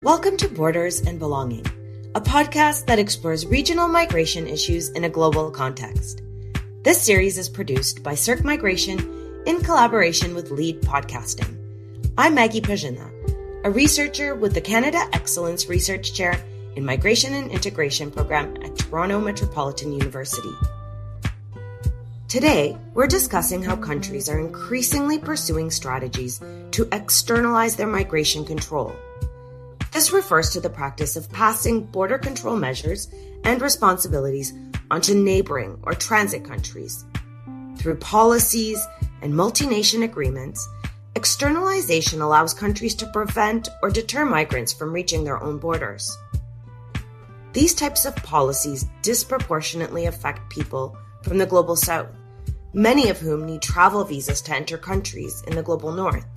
Welcome to Borders and Belonging, a podcast that explores regional migration issues in a global context. This series is produced by Cirque Migration in collaboration with Lead Podcasting. I'm Maggie Perzyna, a researcher with the Canada Excellence Research Chair in Migration and Integration Program at Toronto Metropolitan University. Today, we're discussing how countries are increasingly pursuing strategies to externalize their migration control. This refers to the practice of passing border control measures and responsibilities onto neighboring or transit countries. Through policies and multi-nation agreements, externalization allows countries to prevent or deter migrants from reaching their own borders. These types of policies disproportionately affect people from the global south, many of whom need travel visas to enter countries in the global north.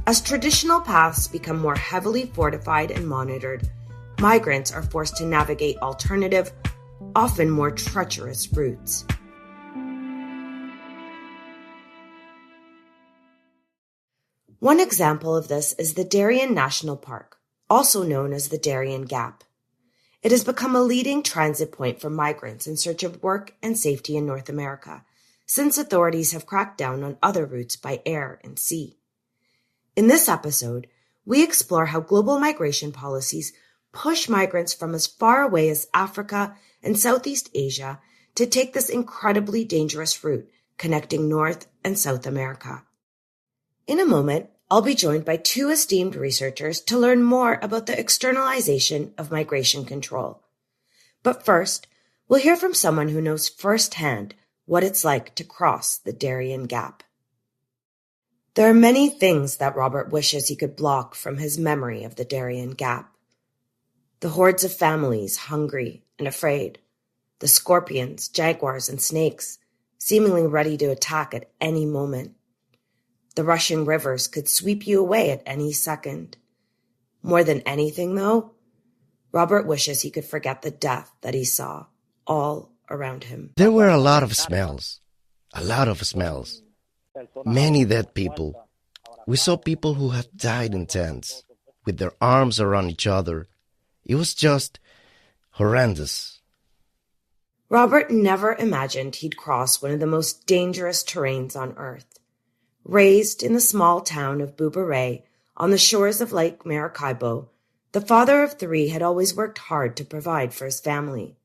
As traditional paths become more heavily fortified and monitored, migrants are forced to navigate alternative, often more treacherous routes. One example of this is the Darién National Park, also known as the Darién Gap. It has become a leading transit point for migrants in search of work and safety in North America, since authorities have cracked down on other routes by air and sea. In this episode, we explore how global migration policies push migrants from as far away as Africa and Southeast Asia to take this incredibly dangerous route connecting North and South America. In a moment, I'll be joined by two esteemed researchers to learn more about the externalization of migration control. But first, we'll hear from someone who knows firsthand what it's like to cross the Darién Gap. There are many things that Robert wishes he could block from his memory of the Darién Gap. The hordes of families hungry and afraid, the scorpions, jaguars, and snakes seemingly ready to attack at any moment. The rushing rivers could sweep you away at any second. More than anything, though, Robert wishes he could forget the death that he saw all around him. There were a lot of smells. Many dead people. We saw people who had died in tents, with their arms around each other. It was just horrendous. Robert never imagined he'd cross one of the most dangerous terrains on Earth. Raised in the small town of Bubaré, on the shores of Lake Maracaibo, the father of three had always worked hard to provide for his family.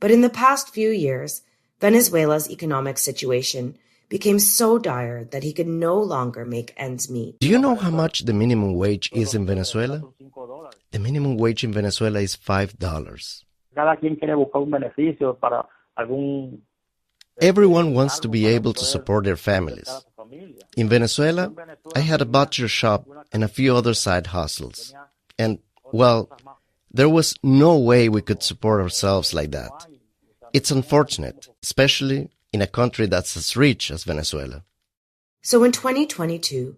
But in the past few years, Venezuela's economic situation became so dire that he could no longer make ends meet. Do you know how much the minimum wage is in Venezuela? The minimum wage in Venezuela is $5. Everyone wants to be able to support their families. In Venezuela, I had a butcher shop and a few other side hustles. And, well, there was no way we could support ourselves like that. It's unfortunate, especially in a country that's as rich as Venezuela. So in 2022,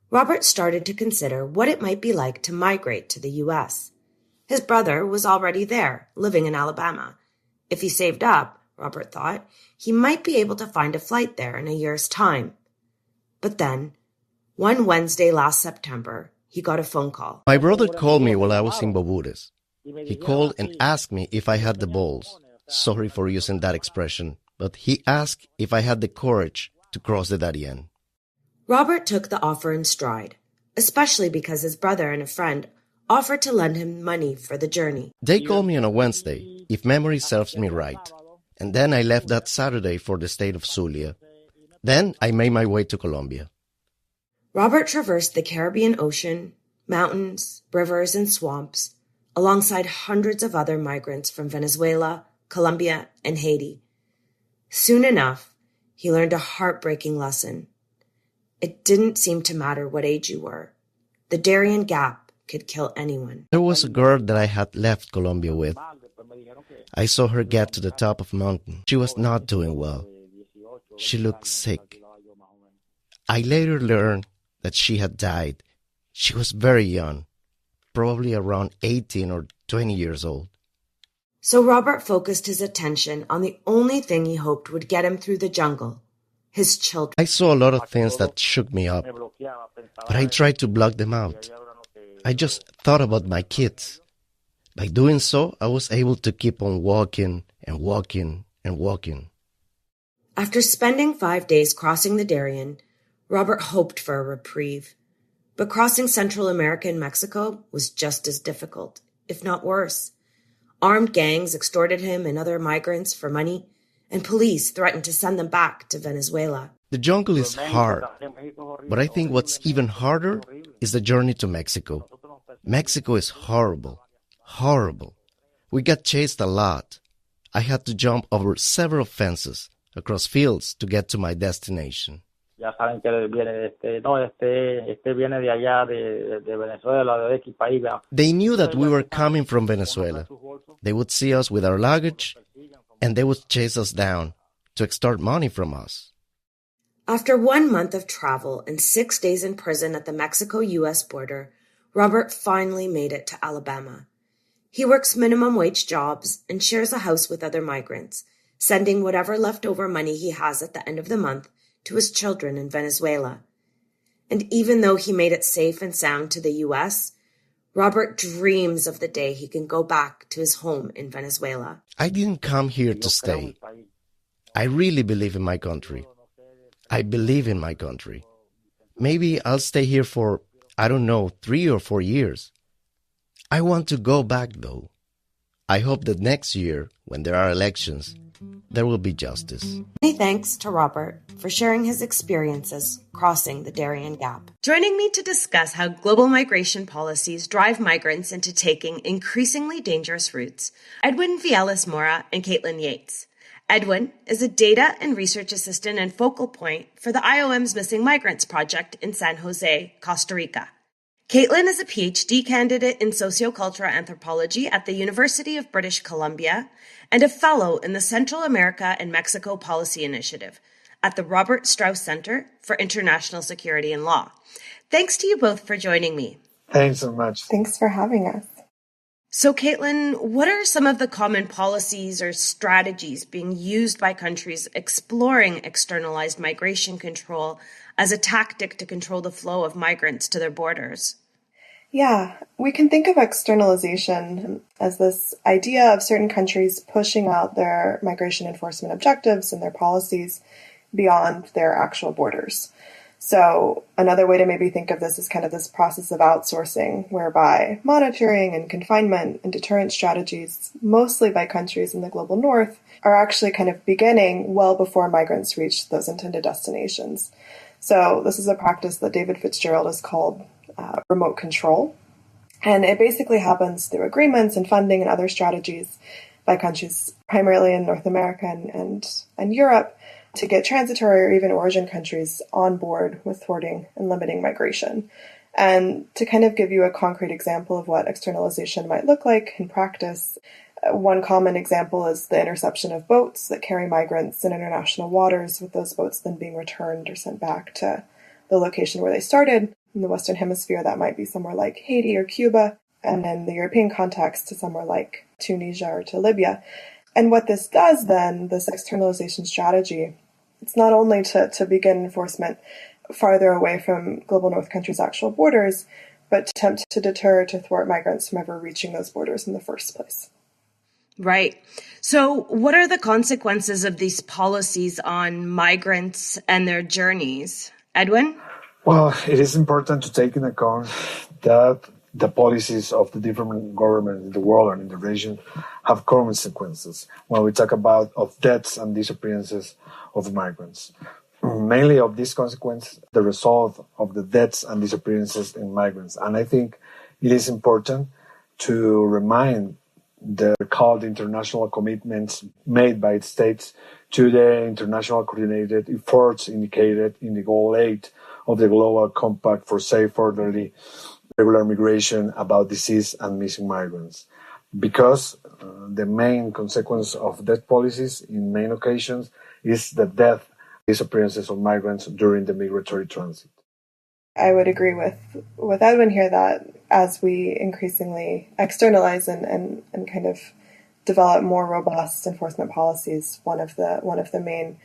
Robert started to consider what it might be like to migrate to the U.S. His brother was already there, living in Alabama. If he saved up, Robert thought, he might be able to find a flight there in a year's time. But then, one Wednesday last September, he got a phone call. My brother called me while I was in Bobures. He called and asked me if I had the balls. Sorry for using that expression, but he asked if I had the courage to cross the Darién. Robert took the offer in stride, especially because his brother and a friend offered to lend him money for the journey. They called me on a Wednesday, if memory serves me right. And then I left that Saturday for the state of Zulia. Then I made my way to Colombia. Robert traversed the Caribbean Ocean, mountains, rivers, and swamps, alongside hundreds of other migrants from Venezuela, Colombia, and Haiti. Soon enough, he learned a heartbreaking lesson. It didn't seem to matter what age you were. The Darién Gap could kill anyone. There was a girl that I had left Colombia with. I saw her get to the top of a mountain. She was not doing well. She looked sick. I later learned that she had died. She was very young, probably around 18 or 20 years old. So Robert focused his attention on the only thing he hoped would get him through the jungle, his children. I saw a lot of things that shook me up, but I tried to block them out. I just thought about my kids. By doing so, I was able to keep on walking and walking and walking. After spending 5 days crossing the Darién, Robert hoped for a reprieve. But crossing Central America and Mexico was just as difficult, if not worse. Armed gangs extorted him and other migrants for money, and police threatened to send them back to Venezuela. The jungle is hard, but I think what's even harder is the journey to Mexico. Mexico is horrible, horrible. We got chased a lot. I had to jump over several fences, across fields to get to my destination. Ya saben que él viene de este viene de allá, de Venezuela, de X país. They knew that we were coming from Venezuela. They would see us with our luggage, and they would chase us down to extort money from us. After 1 month of travel and 6 days in prison at the Mexico-U.S. border, Robert finally made it to Alabama. He works minimum wage jobs and shares a house with other migrants, sending whatever leftover money he has at the end of the month to his children in Venezuela. And even though he made it safe and sound to the U.S., Robert dreams of the day he can go back to his home in Venezuela. I didn't come here to stay. I really believe in my country. I believe in my country. Maybe I'll stay here for, 3 or 4 years. I want to go back, though. I hope that next year, when there are elections, there will be justice. Many thanks to Robert for sharing his experiences crossing the Darién Gap. Joining me to discuss how global migration policies drive migrants into taking increasingly dangerous routes, Edwin Viales Mora and Caitlyn Yates. Edwin is a data and research assistant and focal point for the IOM's Missing Migrants project in San Jose, Costa Rica. Caitlyn is a PhD candidate in sociocultural anthropology at the University of British Columbia and a fellow in the Central America and Mexico Policy Initiative at the Robert Strauss Center for International Security and Law. Thanks to you both for joining me. Thanks so much. Thanks for having us. So, Caitlyn, what are some of the common policies or strategies being used by countries exploring externalized migration control as a tactic to control the flow of migrants to their borders? Yeah, we can think of externalization as this idea of certain countries pushing out their migration enforcement objectives and their policies beyond their actual borders. So another way to maybe think of this is kind of this process of outsourcing, whereby monitoring and confinement and deterrent strategies, mostly by countries in the global north, are actually kind of beginning well before migrants reach those intended destinations. So this is a practice that David Fitzgerald has called remote control. And it basically happens through agreements and funding and other strategies by countries primarily in North America and Europe to get transitory or even origin countries on board with thwarting and limiting migration. And to kind of give you a concrete example of what externalization might look like in practice, one common example is the interception of boats that carry migrants in international waters, with those boats then being returned or sent back to the location where they started. In the Western Hemisphere, that might be somewhere like Haiti or Cuba, and in the European context to somewhere like Tunisia or to Libya. And what this does then, this externalization strategy, it's not only to begin enforcement farther away from global north countries' actual borders, but to attempt to deter, to thwart migrants from ever reaching those borders in the first place. Right. So what are the consequences of these policies on migrants and their journeys? Edwin? Well, it is important to take into account that the policies of the different governments in the world and in the region have consequences when we talk about of deaths and disappearances of migrants. Mainly of this consequence, the result of the deaths and disappearances in migrants. And I think it is important to remind the called international commitments made by states to the international coordinated efforts indicated in the Goal 8 of the Global Compact for Safe, Orderly, Regular Migration about disease and missing migrants. Because the main consequence of death policies in many occasions is the death, disappearances of migrants during the migratory transit. I would agree with Edwin here that as we increasingly externalize and kind of develop more robust enforcement policies, one of the main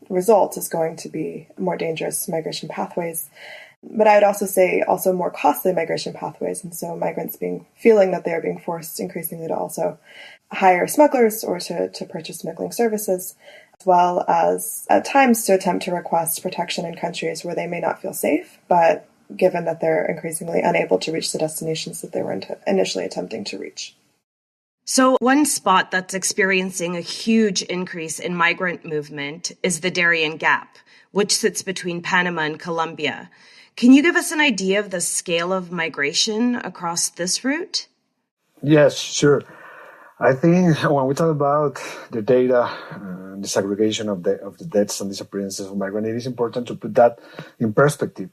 results is going to be more dangerous migration pathways. But I would also say also more costly migration pathways. And so migrants feeling that they are being forced increasingly to also hire smugglers or to purchase smuggling services, as well as at times to attempt to request protection in countries where they may not feel safe, but given that they're increasingly unable to reach the destinations that they were initially attempting to reach. So one spot that's experiencing a huge increase in migrant movement is the Darién Gap, which sits between Panama and Colombia. Can you give us an idea of the scale of migration across this route? Yes, sure. I think when we talk about the data, the segregation of the deaths and disappearances of migrants, it is important to put that in perspective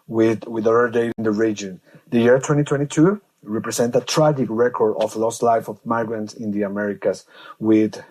with other data in the region. The year 2022 represents a tragic record of lost life of migrants in the Americas, with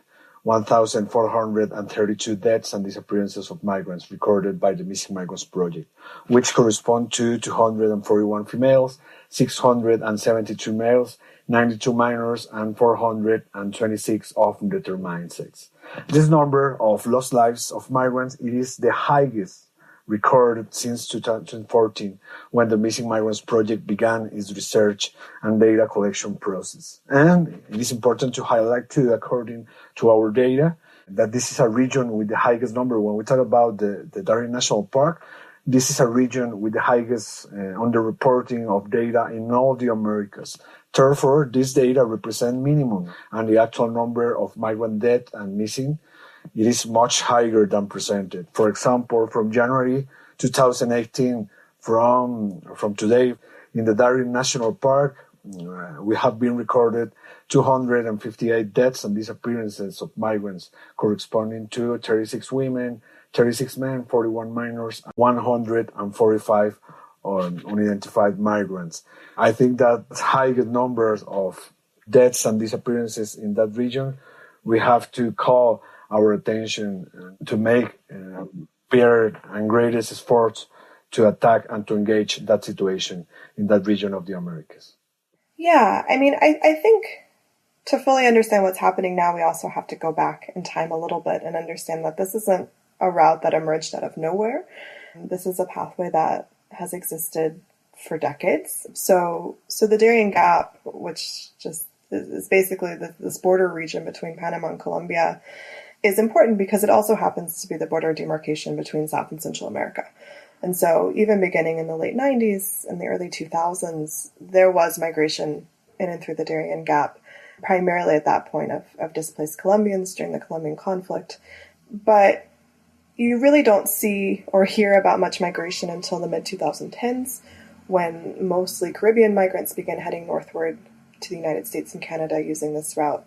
1,432 deaths and disappearances of migrants recorded by the Missing Migrants Project, which correspond to 241 females, 672 males, 92 minors, and 426 of undetermined sex. This number of lost lives of migrants, it is the highest recorded since 2014, when the Missing Migrants Project began its research and data collection process. And it is important to highlight too, according to our data, that this is a region with the highest number. When we talk about the Darién National Park, this is a region with the highest underreporting of data in all the Americas. Therefore, this data represent minimum, and the actual number of migrant death and missing, it is much higher than presented. For example, from January 2018, from today, in the Darién National Park, we have been recorded 258 deaths and disappearances of migrants, corresponding to 36 women, 36 men, 41 minors, 145 unidentified migrants. I think that high numbers of deaths and disappearances in that region, we have to call our attention to make better and greatest efforts to attack and to engage that situation in that region of the Americas. Yeah, I mean, I think to fully understand what's happening now, we also have to go back in time a little bit and understand that this isn't a route that emerged out of nowhere. This is a pathway that has existed for decades. So the Darién Gap, which just is basically this border region between Panama and Colombia, is important because it also happens to be the border demarcation between South and Central America. And so even beginning in the late 90s and the early 2000s, there was migration in and through the Darién Gap, primarily at that point of displaced Colombians during the Colombian conflict. But you really don't see or hear about much migration until the mid-2010s, when mostly Caribbean migrants began heading northward to the United States and Canada using this route.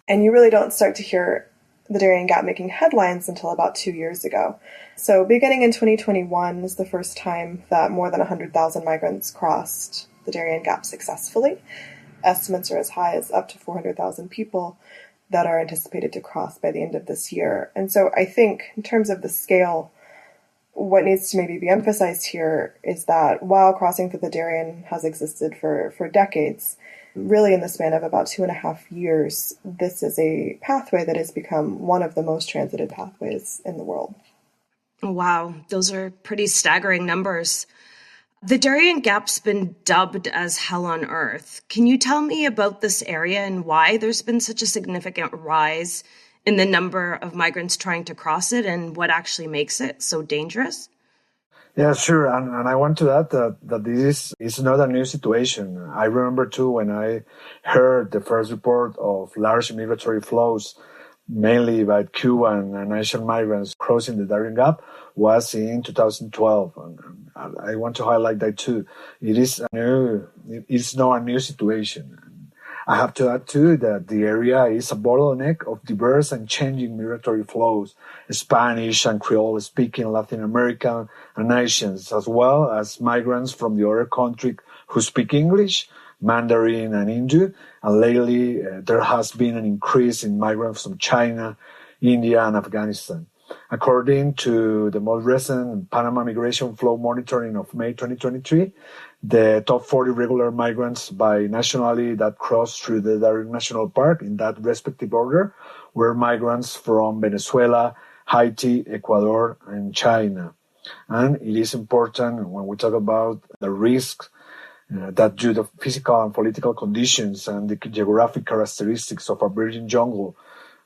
And you really don't start to hear the Darién Gap making headlines until about 2 years ago. So beginning in 2021 is the first time that more than 100,000 migrants crossed the Darién Gap successfully. Estimates are as high as up to 400,000 people that are anticipated to cross by the end of this year. And so I think in terms of the scale, what needs to maybe be emphasized here is that while crossing through the Darién has existed for decades, really in the span of about 2.5 years, this is a pathway that has become one of the most transited pathways in the world. Wow, those are pretty staggering numbers. The Darién Gap's been dubbed as hell on earth. Can you tell me about this area and why there's been such a significant rise in the number of migrants trying to cross it and what actually makes it so dangerous? Yeah, sure. And I want to add that this is not a new situation. I remember too when I heard the first report of large migratory flows, mainly by Cuban and Asian migrants crossing the Darién Gap, was in 2012. And I want to highlight that too. It's not a new situation. I have to add too that the area is a bottleneck of diverse and changing migratory flows, Spanish and Creole speaking Latin American and Asians, as well as migrants from the other countries who speak English, Mandarin and Hindu. And lately there has been an increase in migrants from China, India and Afghanistan. According to the most recent Panama Migration Flow Monitoring of May 2023, the top 40 regular migrants by nationality that crossed through the Darién National Park in that respective order were migrants from Venezuela, Haiti, Ecuador, and China. And it is important when we talk about the risk that due to physical and political conditions and the geographic characteristics of a virgin jungle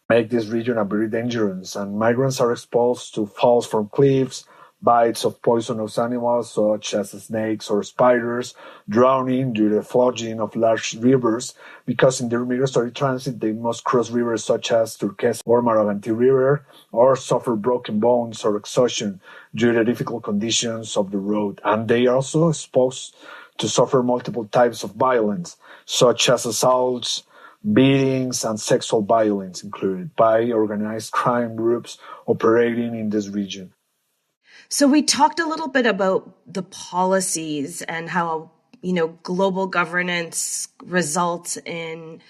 make this region a very dangerous. And migrants are exposed to falls from cliffs, bites of poisonous animals such as snakes or spiders, drowning due to the flooding of large rivers, because in their migratory transit they must cross rivers such as Turquesa or Maraganti River, or suffer broken bones or exhaustion due to difficult conditions of the road. And they are also exposed to suffer multiple types of violence, such as assaults, beatings, and sexual violence included by organized crime groups operating in this region. So we talked a little bit about the policies and how, global governance results in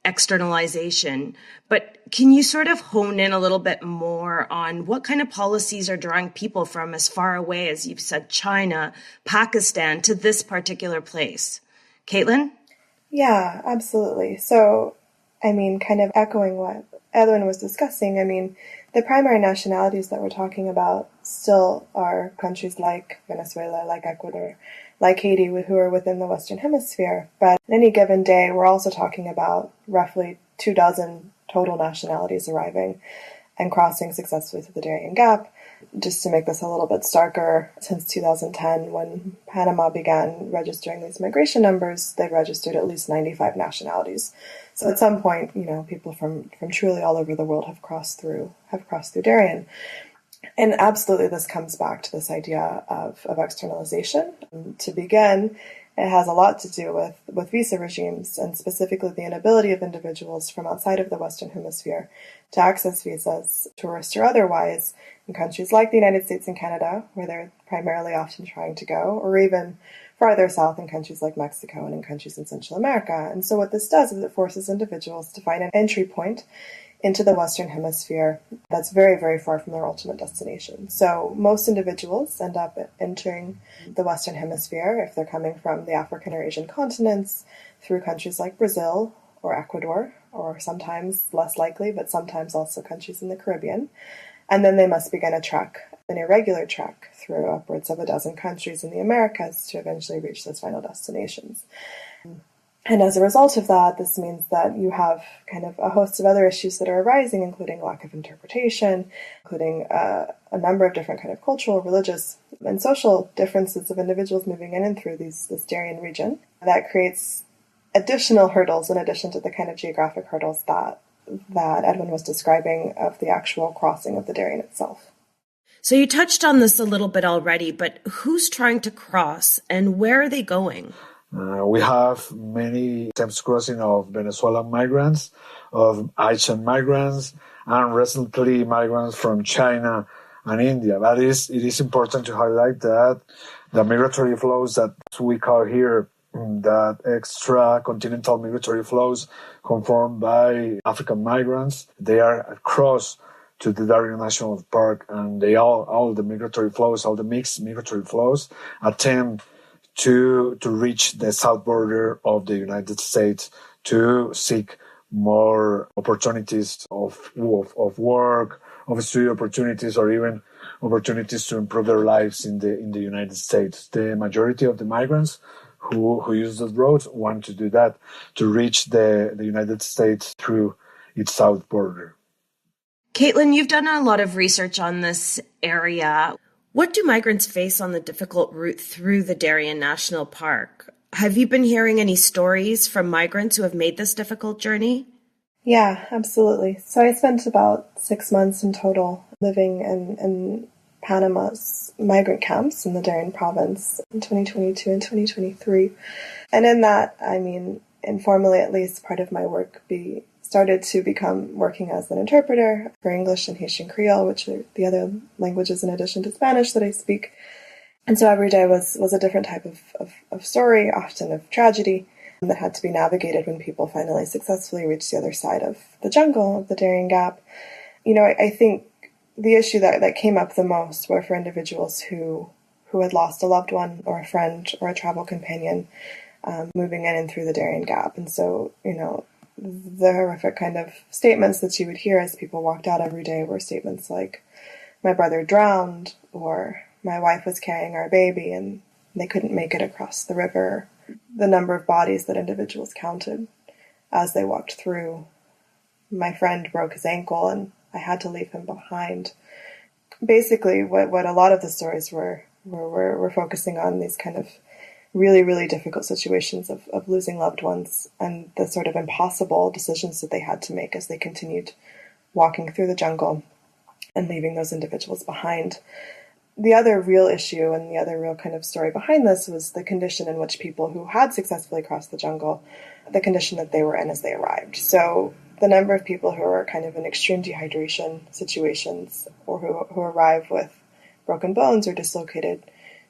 externalization. But can you sort of hone in a little bit more on what kind of policies are drawing people from as far away as you've said, China, Pakistan, to this particular place? Caitlyn? Yeah, absolutely. So, kind of echoing what Edwin was discussing, the primary nationalities that we're talking about still are countries like Venezuela, like Ecuador, like Haiti, who are within the Western Hemisphere. But on any given day, we're also talking about roughly 24 total nationalities arriving and crossing successfully through the Darién Gap. Just to make this a little bit starker, since 2010, when Panama began registering these migration numbers, they've registered at least 95 nationalities. So at some point, people from truly all over the world have crossed through Darien. And absolutely, this comes back to this idea of externalization. To begin, it has a lot to do with visa regimes, and specifically the inability of individuals from outside of the Western Hemisphere to access visas, tourist or otherwise, in countries like the United States and Canada, where they're primarily often trying to go, or even farther south in countries like Mexico and in countries in Central America. And so what this does is it forces individuals to find an entry point into the Western Hemisphere that's very, very far from their ultimate destination. So most individuals end up entering the Western Hemisphere if they're coming from the African or Asian continents through countries like Brazil or Ecuador, or sometimes less likely, but sometimes also countries in the Caribbean. And then they must begin a trek, an irregular trek, through upwards of a dozen countries in the Americas to eventually reach those final destinations. And as a result of that, this means that you have kind of a host of other issues that are arising, including lack of interpretation, including a number of different kind of cultural, religious, and social differences of individuals moving in and through this Darien region. That creates additional hurdles in addition to the kind of geographic hurdles that Edwin was describing of the actual crossing of the Darien itself. So you touched on this a little bit already, but who's trying to cross and where are they going? We have many attempts crossing of Venezuelan migrants, of Haitian migrants, and recently migrants from China and India. But it is important to highlight that the migratory flows that we call here, that extra-continental migratory flows conformed by African migrants, they are across to the Darién National Park, and all the migratory flows, all the mixed migratory flows attempt to reach the south border of the United States to seek more opportunities of work, of study opportunities, or even opportunities to improve their lives in the United States. The majority of the migrants who use those roads want to do that, to reach the United States through its south border. Caitlyn, you've done a lot of research on this area. What do migrants face on the difficult route through the Darién National Park? Have you been hearing any stories from migrants who have made this difficult journey? Yeah, absolutely. So I spent about 6 months in total living in Panama's migrant camps in the Darién province in 2022 and 2023. And in that, informally at least, part of my work started to become working as an interpreter for English and Haitian Creole, which are the other languages in addition to Spanish that I speak. And so every day was a different type of story, often of tragedy, that had to be navigated when people finally successfully reached the other side of the jungle, of the Darién Gap. I think the issue that came up the most were for individuals who had lost a loved one or a friend or a travel companion moving in and through the Darién Gap. And so, the horrific kind of statements that you would hear as people walked out every day were statements like, "My brother drowned," or my wife was carrying our baby and they couldn't make it across the river. The number of bodies that individuals counted as they walked through. My friend broke his ankle and I had to leave him behind. Basically, what a lot of the stories were focusing on these kind of really, really difficult situations of losing loved ones and the sort of impossible decisions that they had to make as they continued walking through the jungle and leaving those individuals behind. The other real issue and the other real kind of story behind this was the condition in which people who had successfully crossed the jungle, the condition that they were in as they arrived. So the number of people who are kind of in extreme dehydration situations or who arrive with broken bones or dislocated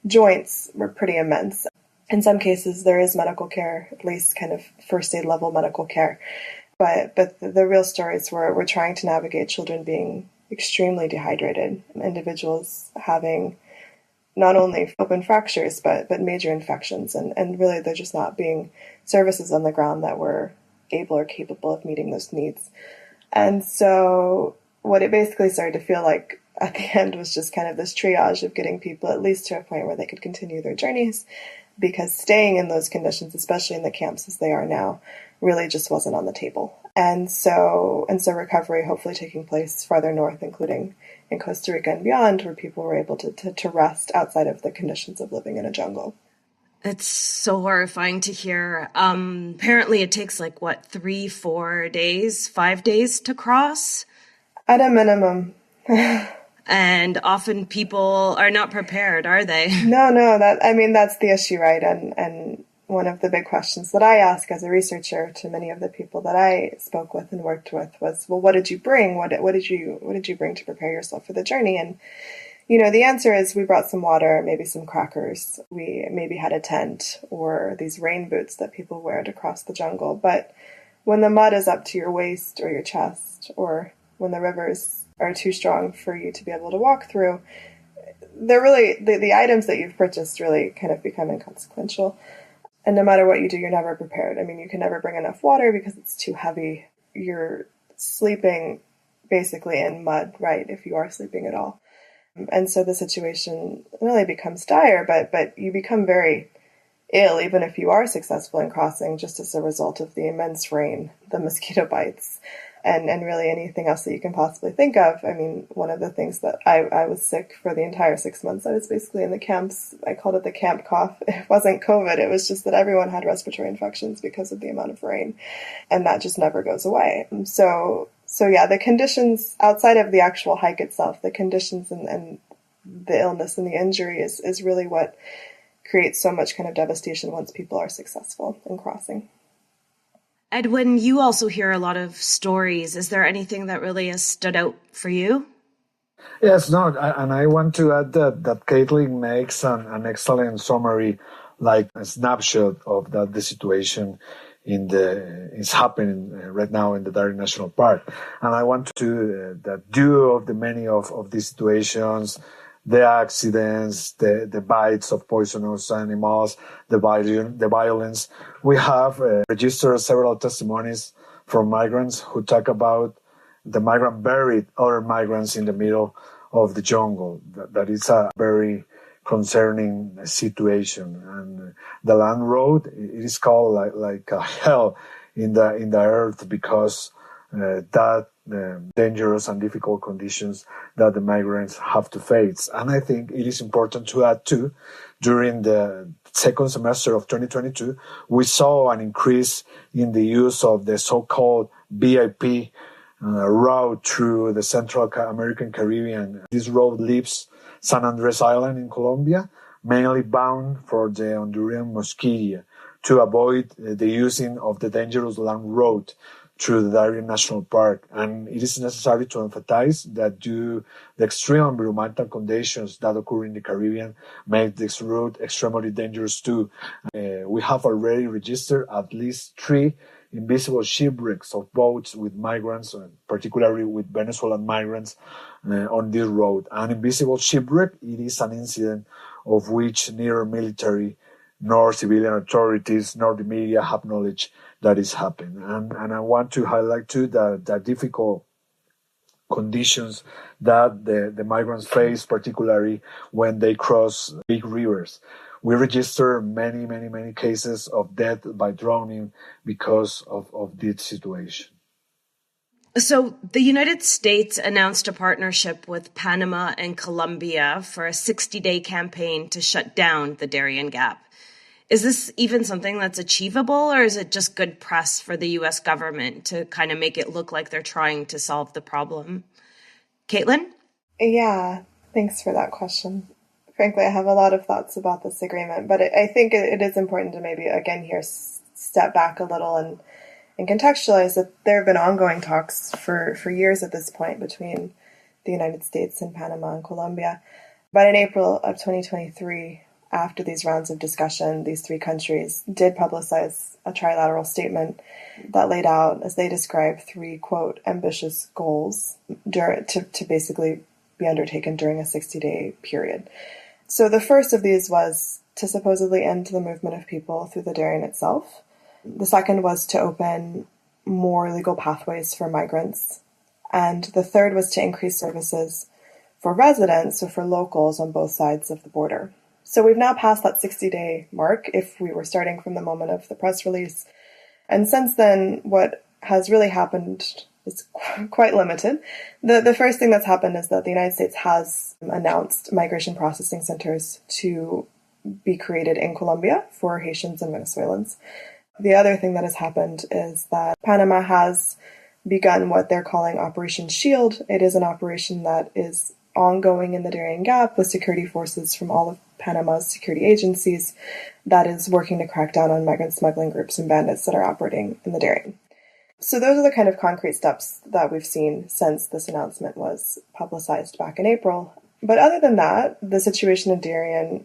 joints were pretty immense. In some cases, there is medical care, at least kind of first aid level medical care. But the real stories were trying to navigate children being extremely dehydrated, individuals having not only open fractures, but major infections. And really, there just not being services on the ground that were able or capable of meeting those needs. And so what it basically started to feel like at the end was just kind of this triage of getting people at least to a point where they could continue their journeys, because staying in those conditions, especially in the camps as they are now, really just wasn't on the table. And so recovery hopefully taking place farther north, including in Costa Rica and beyond, where people were able to rest outside of the conditions of living in a jungle. It's so horrifying to hear. Apparently it takes 3, 4 days, 5 days to cross? At a minimum. And often people are not prepared, are they? No, that's the issue, right? And one of the big questions that I ask as a researcher to many of the people that I spoke with and worked with was, well, what did you bring? What did you bring to prepare yourself for the journey? And the answer is we brought some water, maybe some crackers. We maybe had a tent or these rain boots that people wear to cross the jungle. But when the mud is up to your waist or your chest, or when the rivers are too strong for you to be able to walk through, they're really, the items that you've purchased really kind of become inconsequential. And no matter what you do, you're never prepared. I mean, you can never bring enough water because it's too heavy. You're sleeping basically in mud, right, if you are sleeping at all. And so the situation really becomes dire, but you become very ill, even if you are successful in crossing, just as a result of the immense rain, the mosquito bites, and really anything else that you can possibly think of. I mean, one of the things that I was sick for the entire 6 months. I was basically in the camps. I called it the camp cough. It wasn't COVID. It was just that everyone had respiratory infections because of the amount of rain, and that just never goes away. So yeah, the conditions outside of the actual hike itself, the conditions and the illness and the injury is really what creates so much kind of devastation once people are successful in crossing. Edwin, you also hear a lot of stories. Is there anything that really has stood out for you? Yes, and I want to add that Caitlyn makes an excellent summary, like a snapshot of the situation is happening right now in the Darién National Park. And I want to that due of the many of these situations, the accidents, the bites of poisonous animals, the violence. We have registered several testimonies from migrants who talk about the migrant buried other migrants in the middle of the jungle. That is a very concerning situation. And the land road, it is called like a hell in the earth because that dangerous and difficult conditions that the migrants have to face. And I think it is important to add too, during the second semester of 2022, we saw an increase in the use of the so-called VIP route through the Central American Caribbean. This road leaves San Andres Island in Colombia, mainly bound for the Honduran Mosquitia, to avoid the using of the dangerous land road through the Darién National Park. And it is necessary to emphasize that due to the extreme environmental conditions that occur in the Caribbean make this route extremely dangerous too. We have already registered at least 3 invisible shipwrecks of boats with migrants, particularly with Venezuelan migrants on this road. An invisible shipwreck, it is an incident of which neither military nor civilian authorities nor the media have knowledge that is happening. And I want to highlight too the difficult conditions that the migrants face, particularly when they cross big rivers. We register many cases of death by drowning because of this situation. So the United States announced a partnership with Panama and Colombia for a 60-day campaign to shut down the Darién Gap. Is this even something that's achievable, or is it just good press for the U.S. government to kind of make it look like they're trying to solve the problem? Caitlyn? Yeah, thanks for that question. Frankly, I have a lot of thoughts about this agreement, but I think it is important to maybe, again, here step back a little and contextualize that there have been ongoing talks for years at this point between the United States and Panama and Colombia. But in April of 2023, after these rounds of discussion, these three countries did publicize a trilateral statement that laid out, as they described, three, quote, ambitious goals to basically be undertaken during a 60-day period. So the first of these was to supposedly end the movement of people through the Darién itself. The second was to open more legal pathways for migrants. And the third was to increase services for residents, so for locals on both sides of the border. So we've now passed that 60-day mark if we were starting from the moment of the press release. And since then, what has really happened is quite limited. The first thing that's happened is that the United States has announced migration processing centers to be created in Colombia for Haitians and Venezuelans. The other thing that has happened is that Panama has begun what they're calling Operation Shield. It is an operation that is ongoing in the Darién Gap with security forces from all of Panama's security agencies that is working to crack down on migrant smuggling groups and bandits that are operating in the Darién. So those are the kind of concrete steps that we've seen since this announcement was publicized back in April. But other than that, the situation in Darién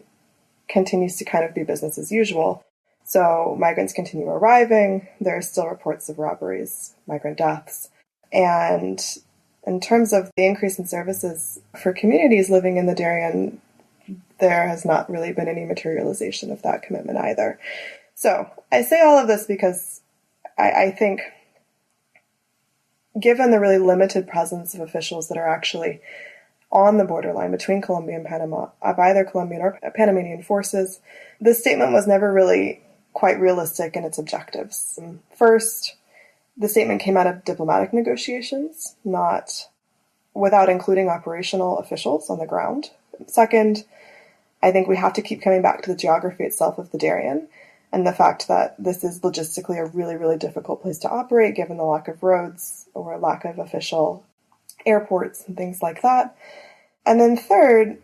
continues to kind of be business as usual. So migrants continue arriving. There are still reports of robberies, migrant deaths. And in terms of the increase in services for communities living in the Darién, there has not really been any materialization of that commitment either. So I say all of this because I think, given the really limited presence of officials that are actually on the borderline between Colombia and Panama of either Colombian or Panamanian forces, this statement was never really quite realistic in its objectives. First, the statement came out of diplomatic negotiations, not without including operational officials on the ground. Second, I think we have to keep coming back to the geography itself of the Darién and the fact that this is logistically a really, really difficult place to operate given the lack of roads or lack of official airports and things like that. And then third,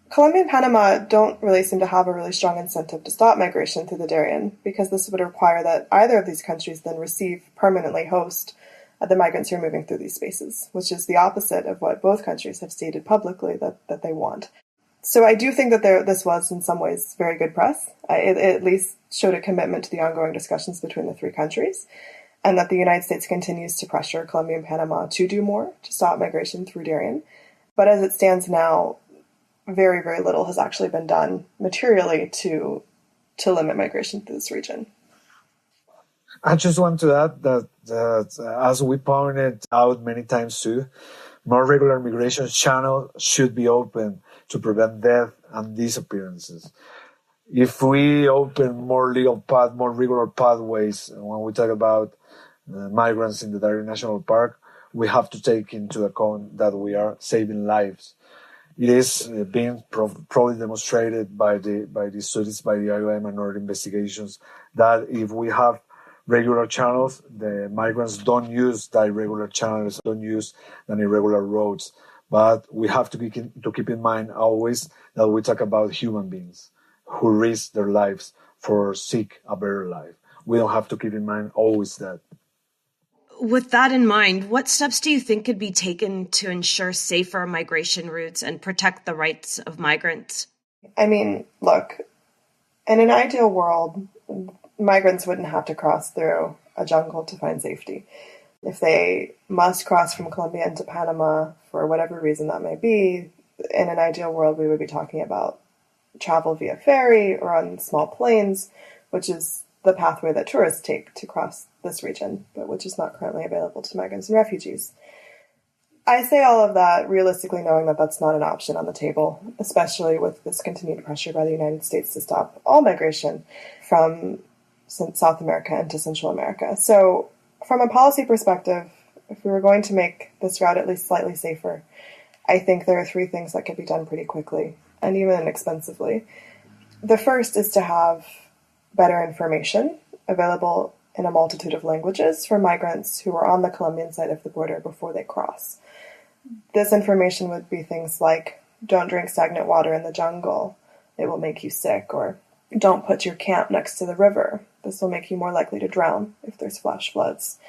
Colombia and Panama don't really seem to have a really strong incentive to stop migration through the Darién because this would require that either of these countries then permanently host the migrants who are moving through these spaces, which is the opposite of what both countries have stated publicly that they want. So I do think that this was in some ways very good press. It at least showed a commitment to the ongoing discussions between the three countries, and that the United States continues to pressure Colombia and Panama to do more to stop migration through Darién. But as it stands now, very, very little has actually been done materially to limit migration through this region. I just want to add that as we pointed out many times too, more regular migration channels should be open to prevent death and disappearances. If we open more regular pathways, when we talk about migrants in the Darién National Park, we have to take into account that we are saving lives. It is being probably demonstrated by the studies by the IOM and other investigations that if we have regular channels, the migrants don't use the irregular channels, don't use the irregular roads. But we have to keep in mind always that we talk about human beings who risk their lives for seek a better life. We don't have to keep in mind always that. With that in mind, what steps do you think could be taken to ensure safer migration routes and protect the rights of migrants? I mean, look, in an ideal world, migrants wouldn't have to cross through a jungle to find safety. If they must cross from Colombia into Panama for whatever reason that may be, in an ideal world, we would be talking about travel via ferry or on small planes, which is the pathway that tourists take to cross this region, but which is not currently available to migrants and refugees. I say all of that realistically knowing that that's not an option on the table, especially with this continued pressure by the United States to stop all migration from South America into Central America. So from a policy perspective, if we were going to make this route at least slightly safer, I think there are three things that could be done pretty quickly and even inexpensively. The first is to have better information available in a multitude of languages for migrants who are on the Colombian side of the border before they cross. This information would be things like, don't drink stagnant water in the jungle, it will make you sick, or don't put your camp next to the river, this will make you more likely to drown if there's flash floods.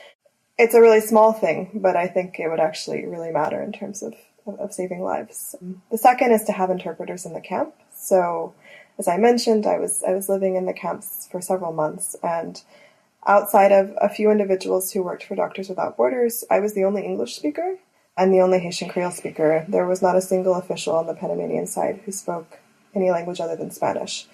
It's a really small thing, but I think it would actually really matter in terms of saving lives. The second is to have interpreters in the camp. So, as I mentioned, I was living in the camps for several months, and outside of a few individuals who worked for Doctors Without Borders, I was the only English speaker and the only Haitian Creole speaker. There was not a single official on the Panamanian side who spoke any language other than Spanish.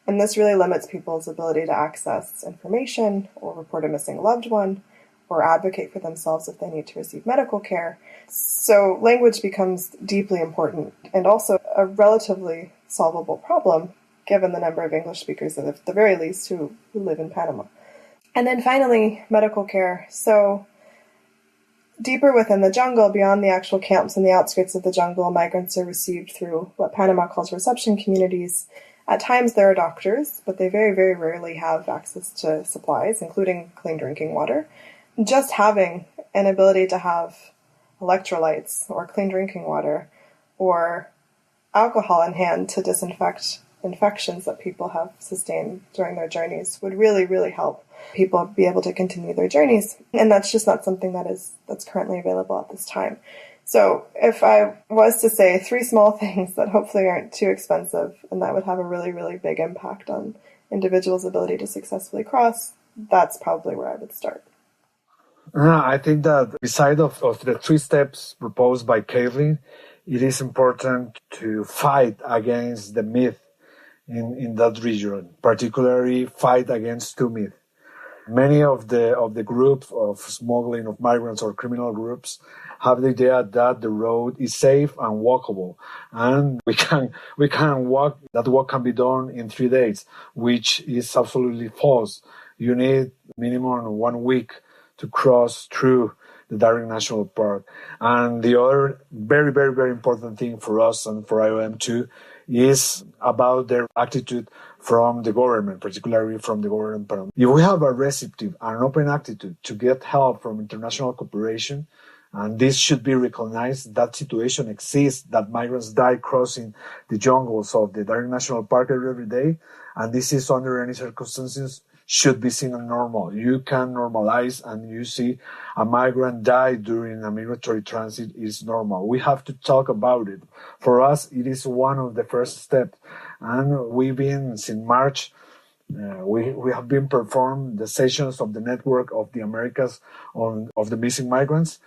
And this really limits people's ability to access information or report a missing loved one or advocate for themselves if they need to receive medical care. So language becomes deeply important and also a relatively solvable problem given the number of English speakers, at the very least, who live in Panama. And then finally, medical care. So deeper within the jungle, beyond the actual camps and the outskirts of the jungle, migrants are received through what Panama calls reception communities. At times there are doctors, but they very, very rarely have access to supplies, including clean drinking water. Just having an ability to have electrolytes or clean drinking water or alcohol in hand to disinfect infections that people have sustained during their journeys would really, really help people be able to continue their journeys. And that's just not something that's currently available at this time. So if I was to say three small things that hopefully aren't too expensive and that would have a really, really big impact on individuals' ability to successfully cross, that's probably where I would start. I think that beside of the three steps proposed by Caitlyn, it is important to fight against the myth in that region, particularly fight against two myths. Many of the groups of smuggling of migrants or criminal groups have the idea that the road is safe and walkable, and we can walk. That walk can be done in 3 days, which is absolutely false. You need minimum 1 week to cross through the Darién National Park. And the other very, very, very important thing for us and for IOM too is about their attitude from the government, particularly from the government. If we have a receptive and open attitude to get help from international cooperation, and this should be recognized, that situation exists, that migrants die crossing the jungles of the Darién National Park every day, and this is under any circumstances should be seen as normal. You can normalize and you see a migrant die during a migratory transit is normal. We have to talk about it. For us, it is one of the first steps. And we've been, since March, we have been performed the sessions of the Network of the Americas of the missing migrants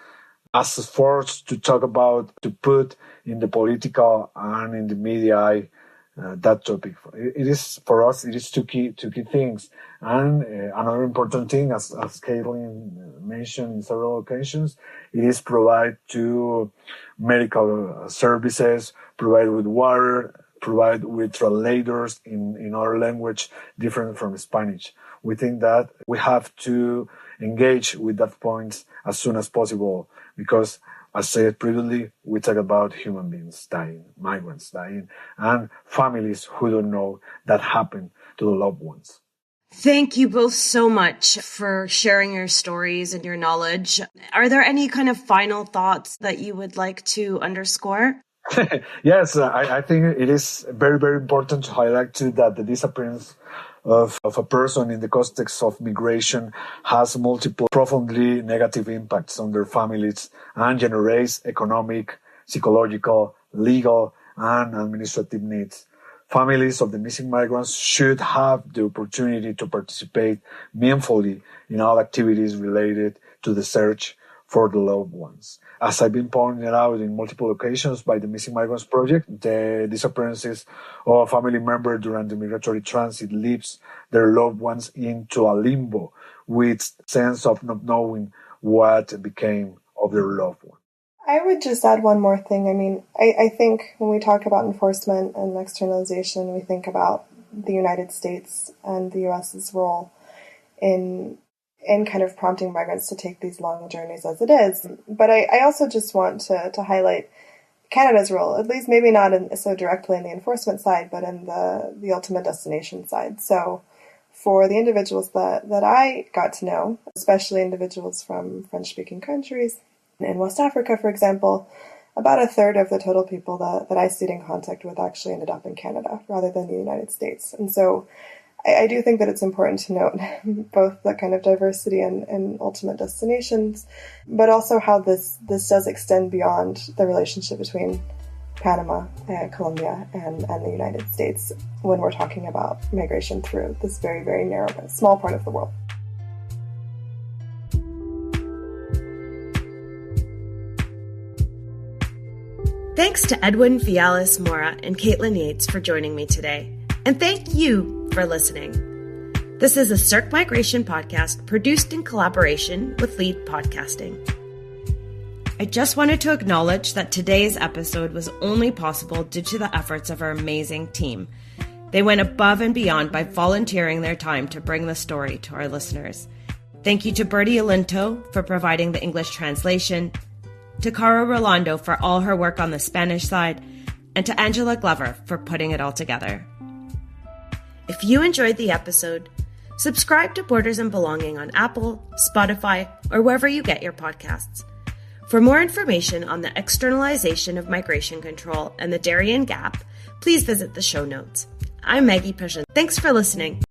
as a force to talk about, to put in the political and in the media eye that topic. It is, for us, it is two key things. And another important thing, as Caitlyn mentioned in several occasions, it is provide to medical services, provide with water, provide with translators in our language different from Spanish. We think that we have to engage with that point as soon as possible because, as said previously, we talk about human beings dying, migrants dying, and families who don't know that happened to the loved ones. Thank you both so much for sharing your stories and your knowledge. Are there any kind of final thoughts that you would like to underscore? Yes, I think it is very, very important to highlight too that the disappearance of a person in the context of migration has multiple profoundly negative impacts on their families and generates economic, psychological, legal, and administrative needs. Families of the missing migrants should have the opportunity to participate meaningfully in all activities related to the search for the loved ones. As I've been pointed out in multiple occasions by the Missing Migrants Project, the disappearances of a family member during the migratory transit leaves their loved ones into a limbo with sense of not knowing what became of their loved one. I would just add one more thing. I mean, I think when we talk about enforcement and externalization, we think about the United States and the U.S.'s role in kind of prompting migrants to take these long journeys as it is. But I also just want to highlight Canada's role, at least maybe not so directly in the enforcement side, but in the ultimate destination side. So for the individuals that I got to know, especially individuals from French-speaking countries, in West Africa, for example, about a third of the total people that I stayed in contact with actually ended up in Canada rather than the United States. And so I do think that it's important to note both the kind of diversity and ultimate destinations, but also how this does extend beyond the relationship between Panama, Colombia, and the United States when we're talking about migration through this very, very narrow, but small part of the world. Thanks to Edwin, Viales, Mora, and Caitlyn Yates for joining me today. And thank you for listening. This is a Cirque Migration podcast produced in collaboration with Lead Podcasting. I just wanted to acknowledge that today's episode was only possible due to the efforts of our amazing team. They went above and beyond by volunteering their time to bring the story to our listeners. Thank you to Bertie Alinto for providing the English translation, to Cara Rolando for all her work on the Spanish side, and to Angela Glover for putting it all together. If you enjoyed the episode, subscribe to Borders and Belonging on Apple, Spotify, or wherever you get your podcasts. For more information on the externalization of migration control and the Darién Gap, please visit the show notes. I'm Maggie Perzyna. Thanks for listening.